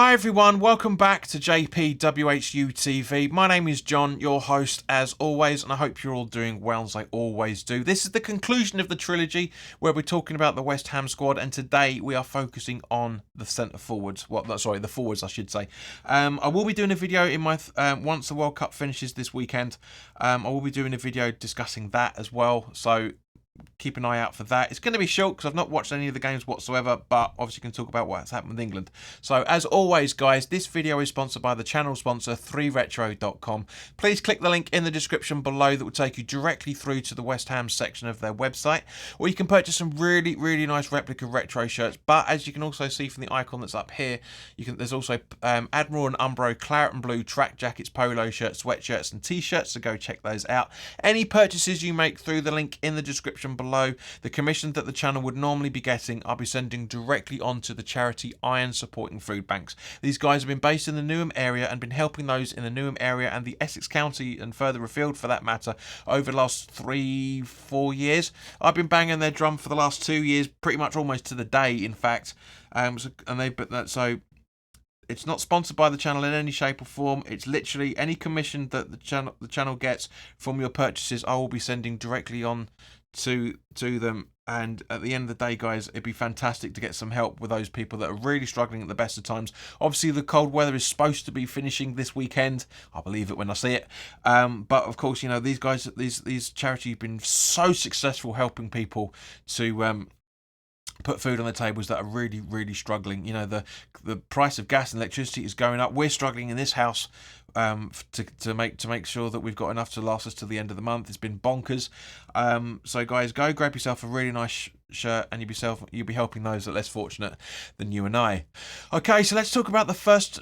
Hi everyone, welcome back to WHU TV. My name is John, your host as always, and I hope you're all doing well as I always do. This is the conclusion of the trilogy where we're talking about the West Ham squad, and today we are focusing on the centre forwards. The forwards I should say. I will be doing a video in my once the World Cup finishes this weekend. I will be doing a video discussing that as well. So keep an eye out for that. It's going to be short because I've not watched any of the games whatsoever, but obviously can talk about what's happened with England. So as always guys, this video is sponsored by the channel sponsor 3retro.com. Please click the link in the description below that will take you directly through to the West Ham section of their website, or you can purchase some really nice replica retro shirts. But as you can also see from the icon that's up here, there's also Admiral and Umbro claret and blue track jackets, polo shirts, sweatshirts and t-shirts, so go check those out. Any purchases you make through the link in the description below, the commission that the channel would normally be getting, I'll be sending directly onto the charity Iron Supporting Food Banks. These guys have been based in the Newham area and been helping those in the Newham area and the Essex County and further afield for that matter over the last 3-4 years. I've been banging their drum for the last 2 years, pretty much almost to the day in fact. So it's not sponsored by the channel in any shape or form. It's literally any commission that the channel gets from your purchases, I will be sending directly on to them. And at the end of the day guys, it'd be fantastic to get some help with those people that are really struggling at the best of times. Obviously the cold weather is supposed to be finishing this weekend. I believe it when I see it. But of course, you know, these guys, these charities have been so successful helping people to put food on the tables that are really struggling. You know, the price of gas and electricity is going up. We're struggling in this house to make sure that we've got enough to last us to the end of the month. It's been bonkers. So guys, go grab yourself a really nice shirt and you'll be helping those that are less fortunate than you and I. Okay, so let's talk about the first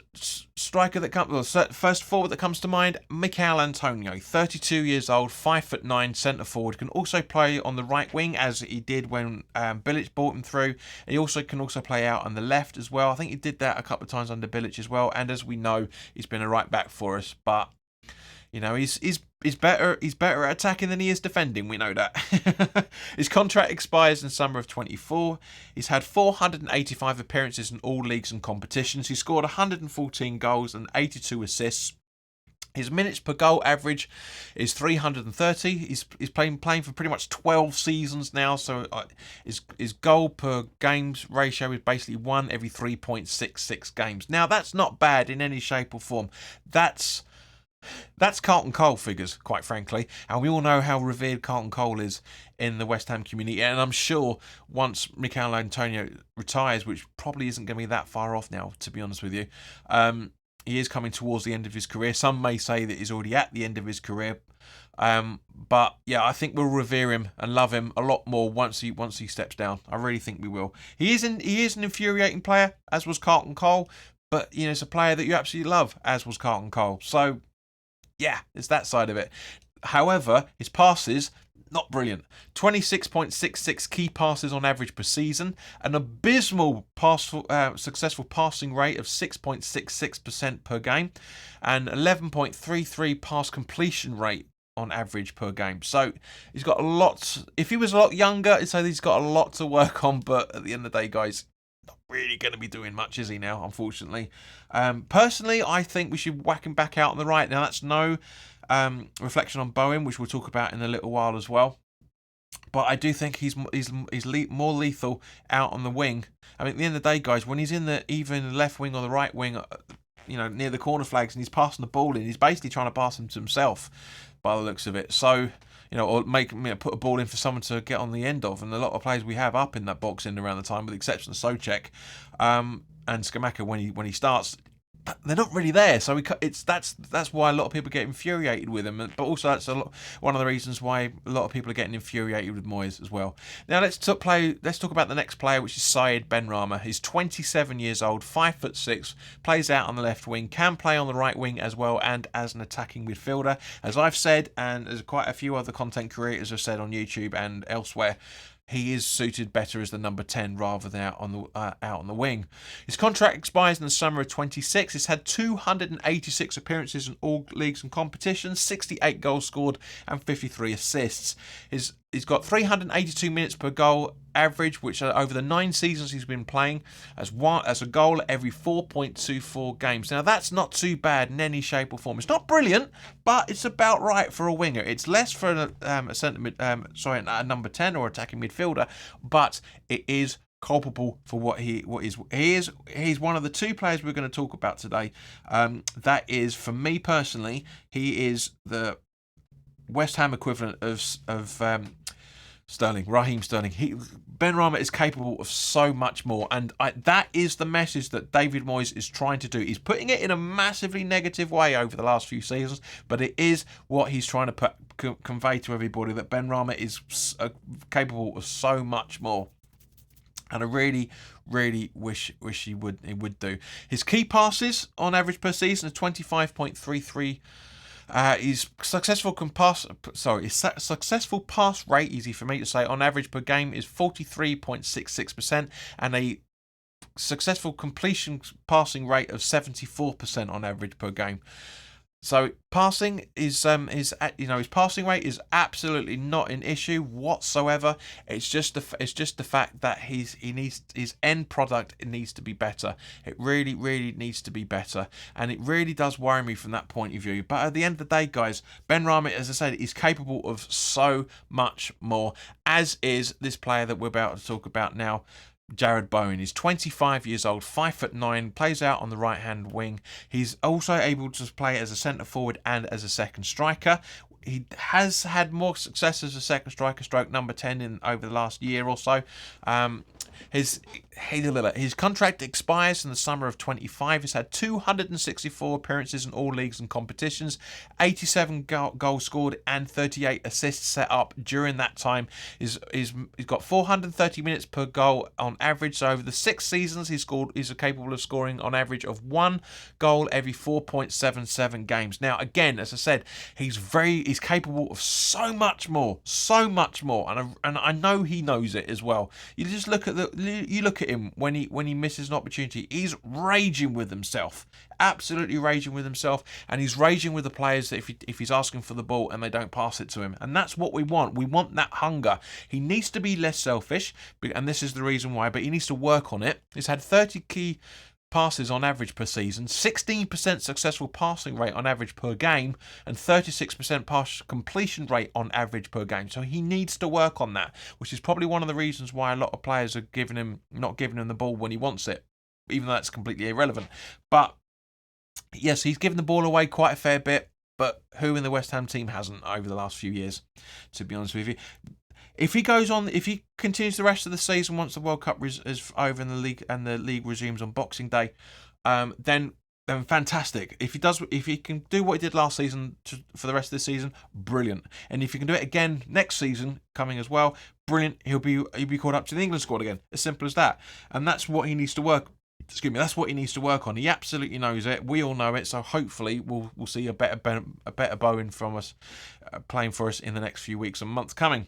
striker that comes, first forward that comes to mind. Michail Antonio, 32 years old, 5'9", centre forward, can also play on the right wing as he did when Bilic brought him through. He can also play out on the left as well. I think he did that a couple of times under Bilic as well, and as we know, he's been a right back for us, but you know, he's better at attacking than he is defending. We know that. His contract expires in summer of 24. He's had 485 appearances in all leagues and competitions. He scored 114 goals and 82 assists. His minutes per goal average is 330. He's playing for pretty much 12 seasons now, so his goal per games ratio is basically 1 every 3.66 games. Now that's not bad in any shape or form. That's Carlton Cole figures, quite frankly, and we all know how revered Carlton Cole is in the West Ham community, and I'm sure once Michail Antonio retires, which probably isn't going to be that far off now, to be honest with you, he is coming towards the end of his career. Some may say that he's already at the end of his career, but yeah, I think we'll revere him and love him a lot more once he steps down. I really think we will. He is an infuriating player, as was Carlton Cole, but you know, it's a player that you absolutely love, as was Carlton Cole. So yeah, it's that side of it. However, his passes, not brilliant. 26.66 key passes on average per season, an abysmal successful passing rate of 6.66% per game, and 11.33 pass completion rate on average per game. So he's got a lot. If he was a lot younger, I'd say he's got a lot to work on, but at the end of the day, guys, not really going to be doing much, is he now, unfortunately. Personally, I think we should whack him back out on the right. Now, that's no reflection on Bowen, which we'll talk about in a little while as well. But I do think he's more lethal out on the wing. I mean, at the end of the day, guys, when he's in either the left wing or the right wing, you know, near the corner flags, and he's passing the ball in, he's basically trying to pass them to himself, by the looks of it. So, you know, or put a ball in for someone to get on the end of, and a lot of players we have up in that box in around the time, with the exception of Souček and Scamacca when he starts, they're not really there. So that's why a lot of people get infuriated with him, but also that's one of the reasons why a lot of people are getting infuriated with Moyes as well. Now let's talk about the next player, which is Benrahma. He's 27 years old, 5'6", plays out on the left wing, can play on the right wing as well, and as an attacking midfielder. As I've said, and as quite a few other content creators have said on YouTube and elsewhere, he is suited better as the number 10 rather than out on the wing. His contract expires in the summer of 26. He's had 286 appearances in all leagues and competitions, 68 goals scored and 53 assists. His He's got 382 minutes per goal average, which over the 9 seasons he's been playing, as a goal every 4.24 games. Now that's not too bad in any shape or form. It's not brilliant, but it's about right for a winger. It's less for a centre mid, a number 10 or attacking midfielder, but it is culpable for what he is. He's one of the 2 players we're going to talk about today. That is, for me personally, he is the West Ham equivalent of Raheem Sterling. Benrahma is capable of so much more, and that is the message that David Moyes is trying to do. He's putting it in a massively negative way over the last few seasons, but it is what he's trying to convey to everybody, that Benrahma is capable of so much more. And I really, really wish he would do. His key passes on average per season is 25.33. His successful pass rate, easy for me to say, on average per game is 43.66%, and a successful completion passing rate of 74% on average per game. So passing is his passing rate is absolutely not an issue whatsoever. It's just the fact that his end product, it needs to be better. It really, really needs to be better, and it really does worry me from that point of view. But at the end of the day, guys, Benrahma, as I said, is capable of so much more, as is this player that we're about to talk about now. Jarrod Bowen is 25 years old, 5'9", plays out on the right-hand wing. He's also able to play as a centre forward and as a second striker. He has had more success as a second striker, stroke number 10 over the last year or so. His contract expires in the summer of 25. He's had 264 appearances in all leagues and competitions, 87 goals scored and 38 assists set up during that time. He's got 430 minutes per goal on average. So over the 6 seasons, he's capable of scoring on average of 1 goal every 4.77 games. Now, again, as I said, he's capable of so much more, and I know he knows it as well. You just look at him when he misses an opportunity. He's raging with himself, absolutely raging with himself, and he's raging with the players that if he's asking for the ball and they don't pass it to him. And that's what we want. We want that hunger. He needs to be less selfish, and this is the reason why, but he needs to work on it. He's had 30 key passes on average per season, 16% successful passing rate on average per game, and 36% pass completion rate on average per game. So he needs to work on that, which is probably one of the reasons why a lot of players are not giving him the ball when he wants it, even though that's completely irrelevant. But yes, he's given the ball away quite a fair bit, but who in the West Ham team hasn't over the last few years, to be honest with you? If he continues the rest of the season once the World Cup is over and the league resumes on Boxing Day, then fantastic. If he can do what he did last season for the rest of the season, brilliant. And if he can do it again next season coming as well, brilliant. He'll be called up to the England squad again. As simple as that. And that's what he needs to work. That's what he needs to work on. He absolutely knows it. We all know it. So hopefully we'll see a better Bowen from us playing for us in the next few weeks and months coming.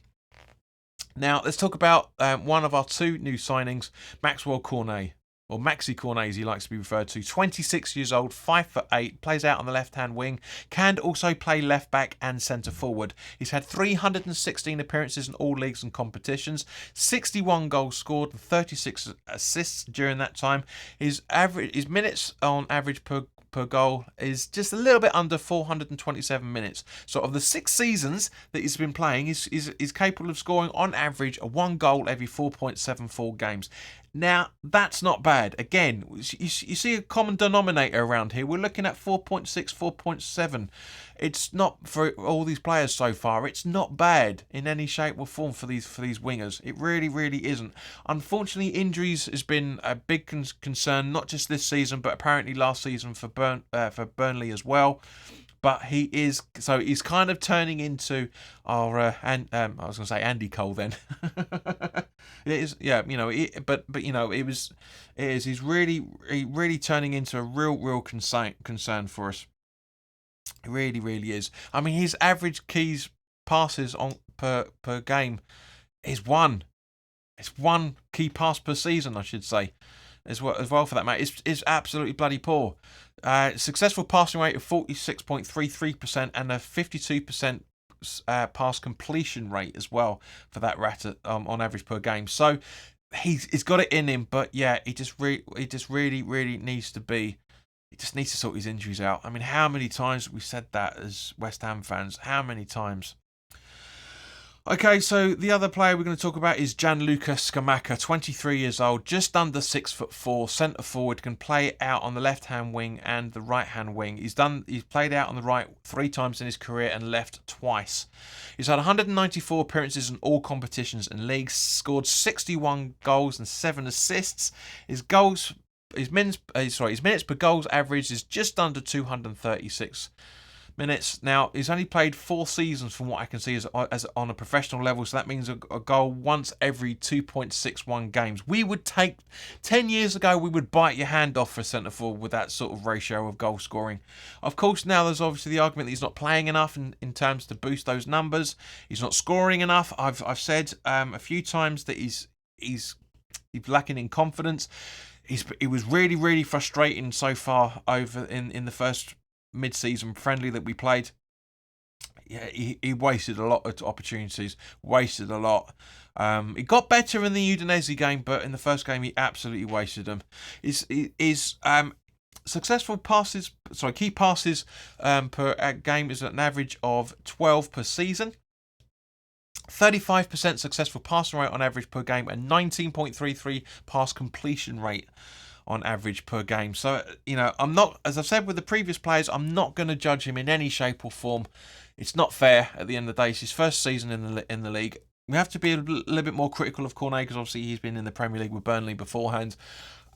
Now, let's talk about one of our 2 new signings, Maxi Cornet, or Maxi Cornet as he likes to be referred to. 26 years old, 5'8", plays out on the left-hand wing, can also play left-back and centre-forward. He's had 316 appearances in all leagues and competitions, 61 goals scored and 36 assists during that time. His minutes on average per goal is just a little bit under 427 minutes. So of the 6 seasons that he's been playing, he's capable of scoring on average 1 goal every 4.74 games. Now, that's not bad. Again, you see a common denominator around here. We're looking at 4.6, 4.7. It's not, for all these players so far, it's not bad in any shape or form for these wingers. It really, really isn't. Unfortunately, injuries has been a big concern, not just this season, but apparently last season for Burnley as well. But he's kind of turning into our I was going to say Andy Cole then. It is, yeah, but it is. He's really turning into a real concern for us. It really, really is. I mean, his average keys passes on per game is 1. It's 1 key pass per season, I should say, as well for that matter. It's absolutely bloody poor. Successful passing rate of 46.33% and a 52% pass completion rate as well for that rat on average per game. So he's got it in him, but yeah, he just really needs to be. He just needs to sort his injuries out. I mean, how many times have we said that as West Ham fans? How many times? Okay, so the other player we're going to talk about is Gianluca Scamacca, 23 years old, just under 6'4", centre forward, can play out on the left-hand wing and the right-hand wing. He's played out on the right 3 times in his career and left twice. He's had 194 appearances in all competitions and leagues, scored 61 goals and 7 assists. His minutes per goals average is just under 236 minutes. Now, he's only played 4 seasons from what I can see as on a professional level, so that means a goal once every 2.61 games. We would take 10 years ago, we would bite your hand off for centre forward with that sort of ratio of goal scoring. Of course, now there's obviously the argument that he's not playing enough in terms to boost those numbers. He's not scoring enough. I've said a few times that he's lacking in confidence. It was really frustrating so far over in the first mid-season friendly that we played. Yeah, he wasted a lot of opportunities, wasted a lot. He got better in the Udinese game, but in the first game he absolutely wasted them. His successful passes, key passes per game is an average of 12 per season. 35% successful passing rate on average per game and 19.33 pass completion rate on average per game. So, I'm not, as I've said with the previous players, I'm not going to judge him in any shape or form. It's not fair at the end of the day. It's his first season in the league. We have to be a little bit more critical of Cornet because obviously he's been in the Premier League with Burnley beforehand.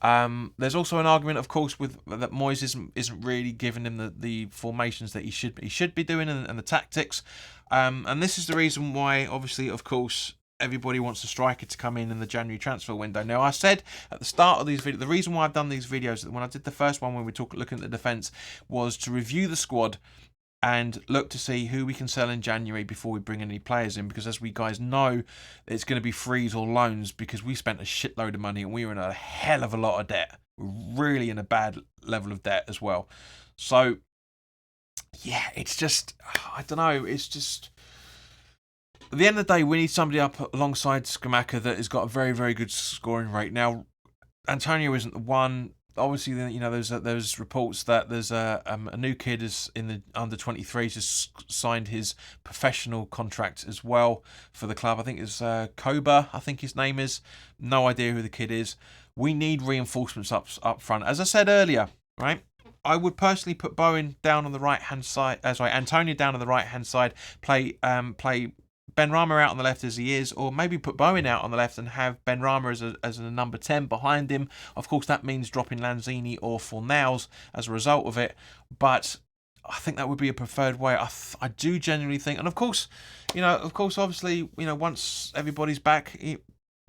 There's also an argument, of course, with that Moyes isn't really giving him the formations that he should be doing and the tactics. And this is the reason why, obviously, of course, everybody wants a striker to come in the January transfer window. Now, I said at the start of these videos, the reason why I've done these videos, when I did the first one when we were looking at the defence, was to review the squad and look to see who we can sell in January before we bring any players in, because as we guys know, it's going to be frees or loans because we spent a shitload of money and we were in a hell of a lot of debt. We're really in a bad level of debt as well. So, yeah, it's just, I don't know, it's just, at the end of the day, we need somebody up alongside Scamacca that has got a very good scoring rate. Now, Antonio isn't the one. Obviously, there's reports that there's a new kid is in the under 23s has signed his professional contract as well for the club. I think it's Koba, I think his name is. No idea who the kid is. We need reinforcements up front. As I said earlier, right? I would personally put Bowen down on the right hand side. Antonio down on the right hand side. Play Benrahma out on the left as he is, or maybe put Bowen out on the left and have Benrahma as a number 10 behind him. Of course, that means dropping Lanzini or Fornals as a result of it, but I think that would be a preferred way. I do genuinely think, and of course, obviously, once everybody's back,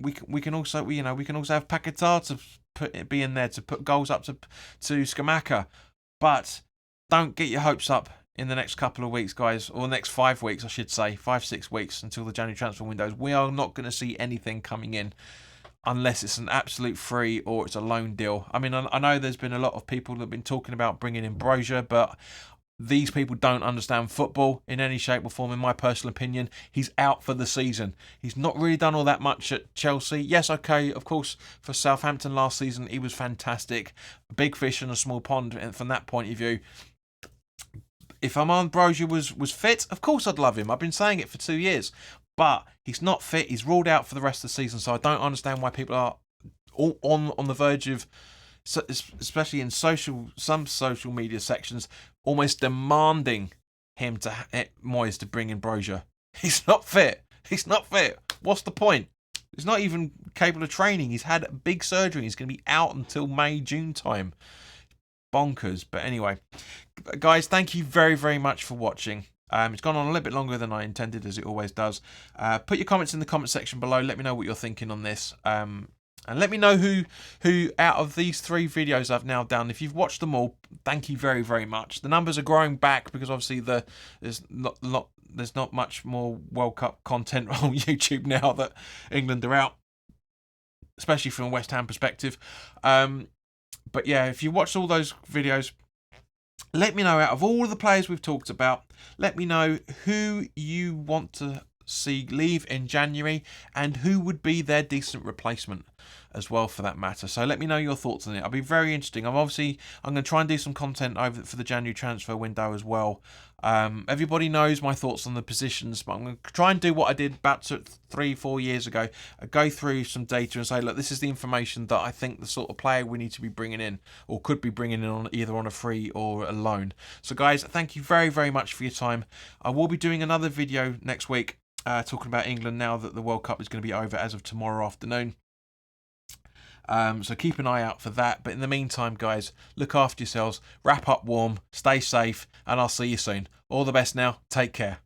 we can also have Paquetá to be in there to put goals up to Scamacca, but don't get your hopes up in the next couple of weeks, guys, or the next 5 weeks, I should say, 5-6 weeks until the January transfer windows. We are not going to see anything coming in unless it's an absolute free or it's a loan deal. I mean, I know there's been a lot of people that have been talking about bringing in Brozier, but these people don't understand football in any shape or form, in my personal opinion. He's out for the season. He's not really done all that much at Chelsea. Yes, okay, of course, for Southampton last season, he was fantastic. A big fish in a small pond from that point of view. If Armand Brozier was fit, of course I'd love him. I've been saying it for 2 years. But he's not fit. He's ruled out for the rest of the season. So I don't understand why people are all on the verge of, especially in some social media sections, almost demanding Moyes to bring in Brozier. He's not fit. He's not fit. What's the point? He's not even capable of training. He's had big surgery. He's going to be out until May, June time. Bonkers. But anyway, guys, thank you very much for watching. It's gone on a little bit longer than I intended, as it always does. Put your comments in the comment section below. Let me know what you're thinking on this. And let me know who out of these 3 videos I've now done, if you've watched them all, thank you very much. The numbers are growing back because obviously there's not much more World Cup content on YouTube now that England are out, especially from a West Ham perspective. But yeah, if you watched all those videos, Let me know, out of all the players we've talked about, let me know who you want to see leave in January and who would be their decent replacement as well, for that matter. So let me know your thoughts on it. I'll be very interesting. I'm going to try and do some content over for the January transfer window as well. Everybody knows my thoughts on the positions, but I'm going to try and do what I did about 3-4 years ago. Go through some data and say, look, this is the information that I think the sort of player we need to be bringing in, or could be bringing in, on either on a free or a loan. So guys, thank you very, very much for your time. I will be doing another video next week talking about England now that the World Cup is going to be over as of tomorrow afternoon. So keep an eye out for that. But in the meantime, guys, look after yourselves, wrap up warm, stay safe, and I'll see you soon. All the best now. Take care.